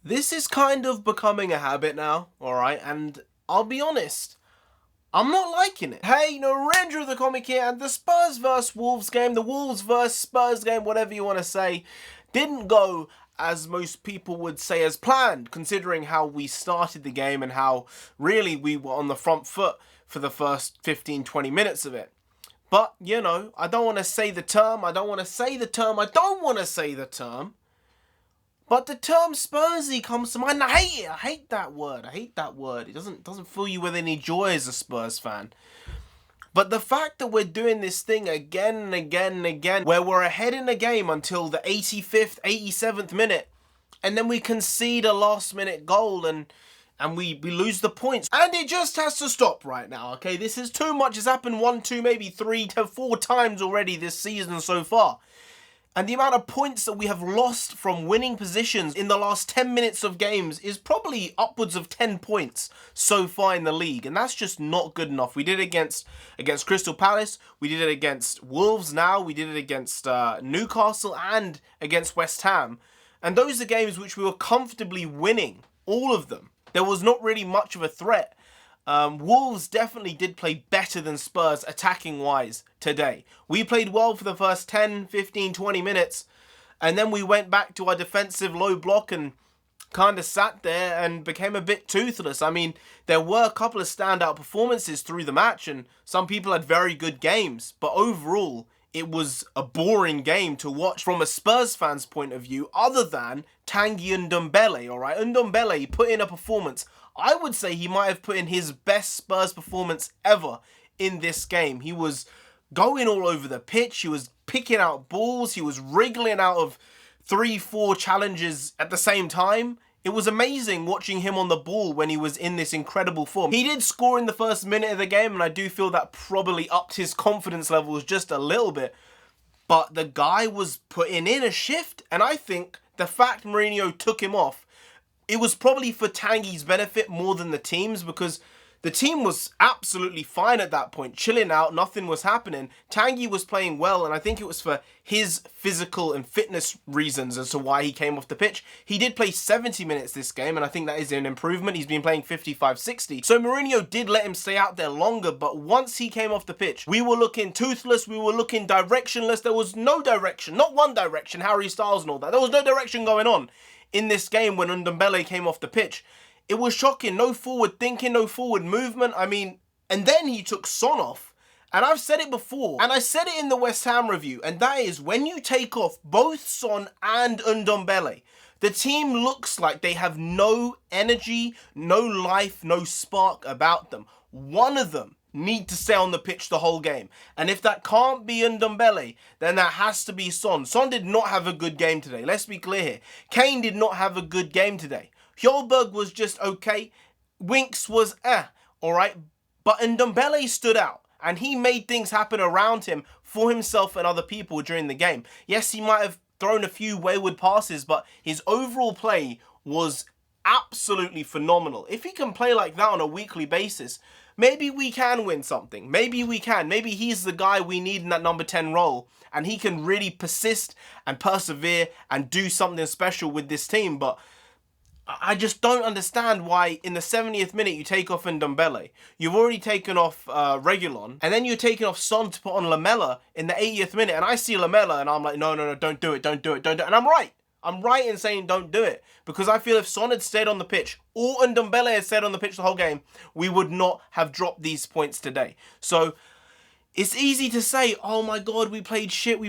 This is kind of becoming a habit now, alright? And I'll be honest, I'm not liking it. Hey, NarendraTheComic here, and the Spurs vs Wolves game, the Wolves vs Spurs game, whatever you want to say, didn't go as most people would say as planned, considering how we started the game and how really we were on the front foot for the first 15-20 minutes of it. But, you know, I don't want to say the term, but the term Spursy comes to mind. I hate it. I hate that word. It doesn't fill you with any joy as a Spurs fan. But the fact that we're doing this thing again and again and again, where we're ahead in the game until the 85th, 87th minute, and then we concede a last-minute goal and we lose the points. And it just has to stop right now, okay? This is too much. It's happened 1, 2, maybe 3 to 4 times already this season so far. And the amount of points that we have lost from winning positions in the last 10 minutes of games is probably upwards of 10 points so far in the league. And that's just not good enough. We did it against Crystal Palace. We did it against Wolves now. We did it against Newcastle and against West Ham. And those are games which we were comfortably winning. All of them. There was not really much of a threat. Wolves definitely did play better than Spurs attacking-wise today. We played well for the first 10, 15, 20 minutes, and then we went back to our defensive low block and kind of sat there and became a bit toothless. I mean, there were a couple of standout performances through the match, and some people had very good games, but overall, it was a boring game to watch from a Spurs fan's point of view, other than Tanguy Ndombele, alright? Ndombele put in a performance. I would say he might have put in his best Spurs performance ever in this game. He was going all over the pitch. He was picking out balls. He was wriggling out of 3-4 challenges at the same time. It was amazing watching him on the ball when he was in this incredible form. He did score in the first minute of the game, and I do feel that probably upped his confidence levels just a little bit. But the guy was putting in a shift, and I think the fact Mourinho took him off, it was probably for Tanguy's benefit more than the team's, because the team was absolutely fine at that point, chilling out, nothing was happening. Tanguy was playing well, and I think it was for his physical and fitness reasons as to why he came off the pitch. He did play 70 minutes this game, and I think that is an improvement. He's been playing 55, 60. So Mourinho did let him stay out there longer, but once he came off the pitch, we were looking toothless, we were looking directionless. There was no direction, not one direction, Harry Styles and all that. There was no direction going on in this game when Ndombele came off the pitch. It was shocking. No forward thinking, no forward movement. I mean, and then he took Son off. And I've said it before, and I said it in the West Ham review, and that is when you take off both Son and Ndombele, the team looks like they have no energy, no life, no spark about them. One of them need to stay on the pitch the whole game. And if that can't be Ndombele, then that has to be Son. Son did not have a good game today. Let's be clear here. Kane did not have a good game today. Hjulberg was just okay. Winks was alright. But Ndombele stood out, and he made things happen around him for himself and other people during the game. Yes, he might have thrown a few wayward passes, but his overall play was absolutely phenomenal. If he can play like that on a weekly basis, maybe we can win something. Maybe we can. Maybe he's the guy we need in that number 10 role, and he can really persist and persevere and do something special with this team. But I just don't understand why in the 70th minute you take off Ndombele. You've already taken off Reguilon, and then you're taking off Son to put on Lamela in the 80th minute. And I see Lamela and I'm like, no, don't do it. And I'm right. I'm right in saying don't do it, because I feel if Son had stayed on the pitch or Ndombele had stayed on the pitch the whole game, we would not have dropped these points today. So it's easy to say, oh my God, we played shit.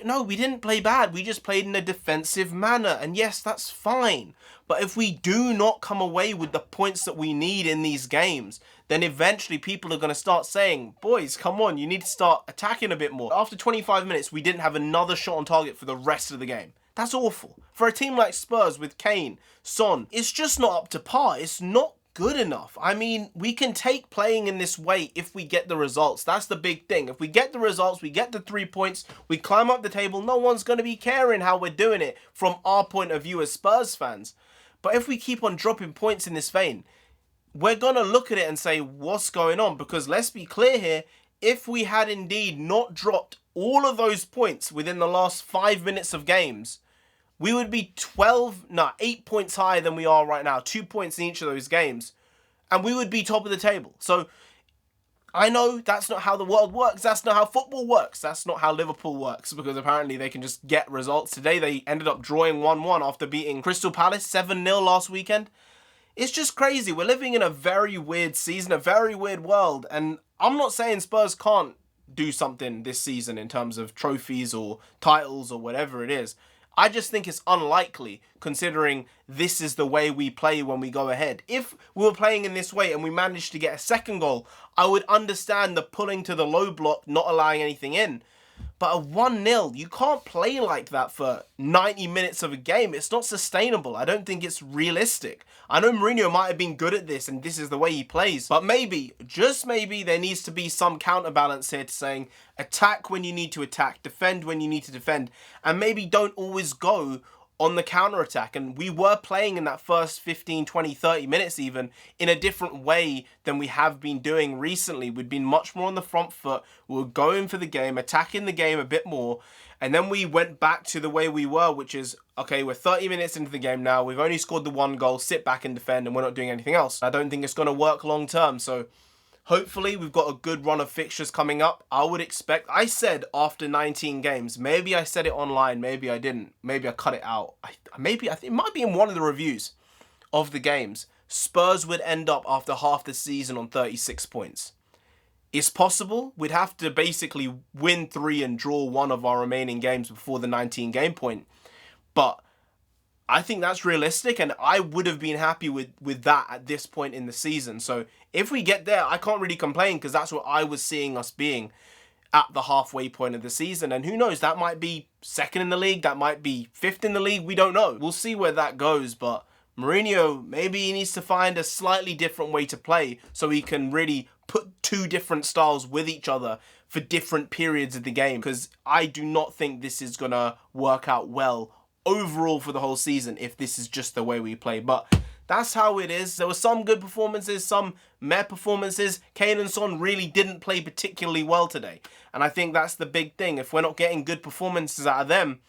No, we didn't play bad. We just played in a defensive manner. And yes, that's fine. But if we do not come away with the points that we need in these games, then eventually people are going to start saying, boys, come on, you need to start attacking a bit more. After 25 minutes, we didn't have another shot on target for the rest of the game. That's awful. For a team like Spurs with Kane, Son, it's just not up to par. It's not good enough. I mean, we can take playing in this way if we get the results. That's the big thing. If we get the results, we get the 3 points, we climb up the table, no one's going to be caring how we're doing it from our point of view as Spurs fans. But if we keep on dropping points in this vein, we're going to look at it and say, what's going on? Because let's be clear here, if we had indeed not dropped all of those points within the last 5 minutes of games, we would be 8 points higher than we are right now. 2 points in each of those games. And we would be top of the table. So I know that's not how the world works. That's not how football works. That's not how Liverpool works, because apparently they can just get results. Today they ended up drawing 1-1 after beating Crystal Palace 7-0 last weekend. It's just crazy. We're living in a very weird season, a very weird world. And I'm not saying Spurs can't do something this season in terms of trophies or titles or whatever it is. I just think it's unlikely, considering this is the way we play when we go ahead. If we were playing in this way and we managed to get a second goal, I would understand the pulling to the low block, not allowing anything in. But a 1-0, you can't play like that for 90 minutes of a game. It's not sustainable. I don't think it's realistic. I know Mourinho might have been good at this and this is the way he plays. But maybe, just maybe, there needs to be some counterbalance here to saying attack when you need to attack, defend when you need to defend, and maybe don't always go on the counter-attack. And we were playing in that first 15, 20, 30 minutes even in a different way than we have been doing recently. We'd been much more on the front foot. We were going for the game, attacking the game a bit more. And then we went back to the way we were, which is, okay, we're 30 minutes into the game now. We've only scored the 1 goal, sit back and defend, and we're not doing anything else. I don't think it's going to work long term. So hopefully we've got a good run of fixtures coming up. I would expect, I said after 19 games, maybe I said it online, maybe I didn't, maybe I cut it out. I think it might be in one of the reviews of the games. Spurs would end up after half the season on 36 points. It's possible. We'd have to basically win 3 and draw 1 of our remaining games before the 19 game point. But I think that's realistic, and I would have been happy with that at this point in the season. So if we get there, I can't really complain, because that's what I was seeing us being at the halfway point of the season. And who knows, that might be 2nd in the league, that might be 5th in the league, we don't know. We'll see where that goes, but Mourinho, maybe he needs to find a slightly different way to play so he can really put 2 different styles with each other for different periods of the game, because I do not think this is going to work out well overall for the whole season if this is just the way we play. But that's how it is. There were some good performances, some meh performances. Kane and Son really didn't play particularly well today, and I think that's the big thing. If we're not getting good performances out of them,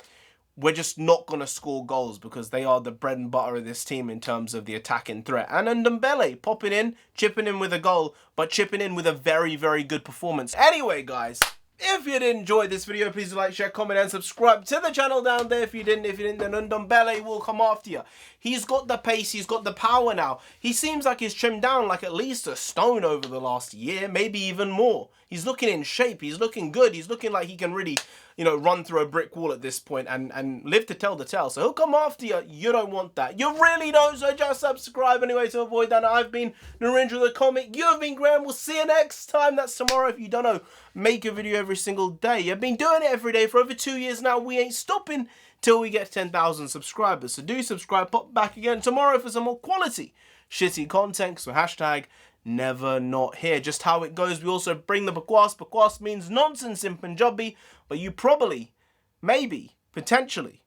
we're just not going to score goals, because they are the bread and butter of this team in terms of the attacking threat. And Ndombele popping in, chipping in with a goal, but chipping in with a very, very good performance. Anyway, guys, if you did enjoy this video, please like, share, comment, and subscribe to the channel down there. If you didn't, then Ndombele will come after you. He's got the pace, he's got the power now. He seems like he's trimmed down like at least a stone over the last year, maybe even more. He's looking in shape, he's looking good, he's looking like he can really, you know, run through a brick wall at this point and live to tell the tale. So he'll come after you. You don't want that. You really don't, so just subscribe anyway to avoid that. I've been NarendraTheComic. You've been Graham. We'll see you next time. That's tomorrow. If you don't know, make a video every single day. I've been doing it every day for over 2 years now. We ain't stopping till we get 10,000 subscribers. So do subscribe. Pop back again tomorrow for some more quality shitty content. So hashtag never not here. Just how it goes. We also bring the bakwas. Bakwas means nonsense in Punjabi, but you probably, maybe, potentially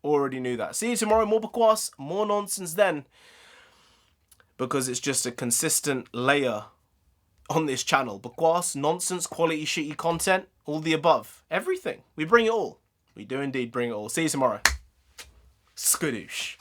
already knew that. See you tomorrow. More bakwas, more nonsense then, because it's just a consistent layer on this channel. Bakwas, nonsense, quality shitty content, all the above. Everything. We bring it all. We do indeed bring it all. See you tomorrow. Skadoosh.